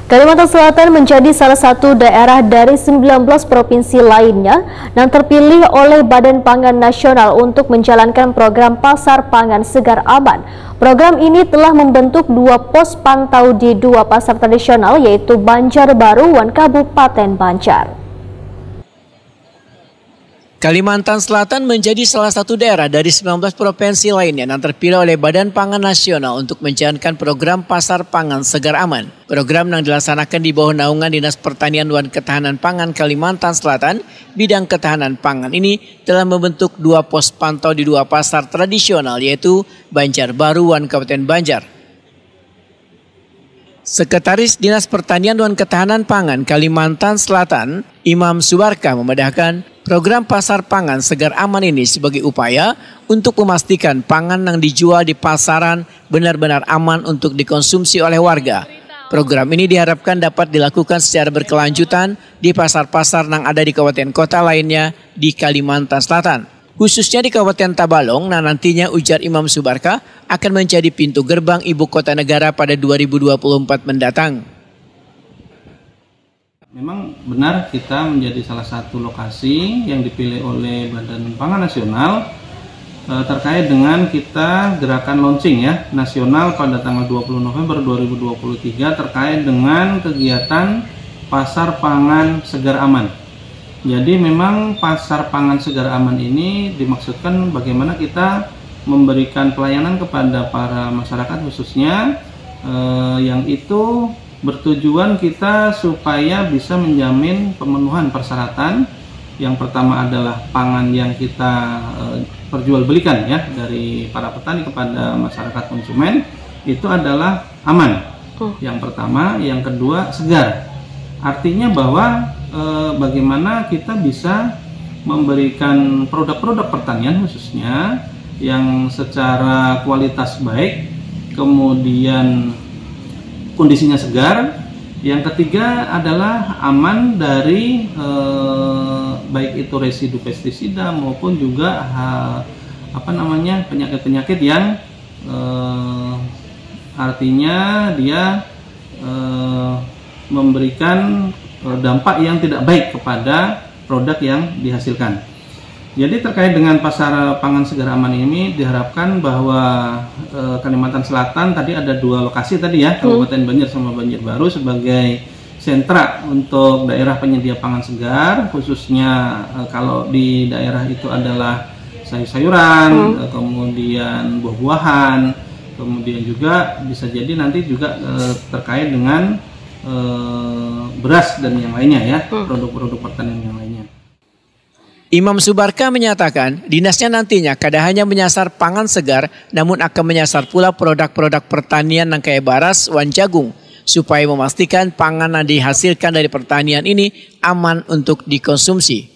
Kalimantan Selatan menjadi salah satu daerah dari 19 provinsi lainnya yang terpilih oleh Badan Pangan Nasional untuk menjalankan program Pasar Pangan Segar Aman. Program ini telah membentuk 2 pos pantau di 2 pasar tradisional yaitu Banjarbaru dan Kabupaten Banjar. Kalimantan Selatan menjadi salah satu daerah dari 19 provinsi lainnya yang terpilih oleh Badan Pangan Nasional untuk menjalankan program Pasar Pangan Segar Aman. Program yang dilaksanakan di bawah naungan Dinas Pertanian dan Ketahanan Pangan Kalimantan Selatan, bidang ketahanan pangan ini telah membentuk 2 pos pantau di 2 pasar tradisional yaitu Banjarbaru dan Kabupaten Banjar. Sekretaris Dinas Pertanian dan Ketahanan Pangan Kalimantan Selatan, Imam Subarka memedahkan program Pasar Pangan Segar Aman ini sebagai upaya untuk memastikan pangan yang dijual di pasaran benar-benar aman untuk dikonsumsi oleh warga. Program ini diharapkan dapat dilakukan secara berkelanjutan di pasar-pasar yang ada di kabupaten kota lainnya di Kalimantan Selatan. Khususnya di Kabupaten Tabalong, nah nantinya ujar Imam Subarka akan menjadi pintu gerbang ibu kota negara pada 2024 mendatang. Memang benar kita menjadi salah satu lokasi yang dipilih oleh Badan Pangan Nasional terkait dengan kita gerakan launching ya nasional pada tanggal 20 November 2023 terkait dengan kegiatan Pasar Pangan Segar Aman. Jadi memang Pasar Pangan Segar Aman ini dimaksudkan bagaimana kita memberikan pelayanan kepada para masyarakat khususnya yang itu bertujuan kita supaya bisa menjamin pemenuhan persyaratan. Yang pertama adalah pangan yang kita perjualbelikan ya dari para petani kepada masyarakat konsumen itu adalah aman. Yang pertama, yang kedua segar. Artinya bahwa bagaimana kita bisa memberikan produk-produk pertanian khususnya yang secara kualitas baik, kemudian kondisinya segar. Yang ketiga adalah aman dari baik itu residu pestisida maupun juga penyakit-penyakit yang artinya dia memberikan dampak yang tidak baik kepada produk yang dihasilkan. Jadi terkait dengan Pasar Pangan Segar Aman ini diharapkan bahwa Kalimantan Selatan tadi ada 2 lokasi tadi ya, Kabupaten Banjar sama Banjarbaru sebagai sentra untuk daerah penyedia pangan segar, khususnya kalau di daerah itu adalah sayur-sayuran, kemudian buah-buahan, kemudian juga bisa jadi nanti juga terkait dengan beras dan yang lainnya ya, produk-produk pertanian yang lainnya. Imam Subarka menyatakan dinasnya nantinya kada hanya menyasar pangan segar namun akan menyasar pula produk-produk pertanian yang kayak beras dan jagung supaya memastikan pangan yang dihasilkan dari pertanian ini aman untuk dikonsumsi.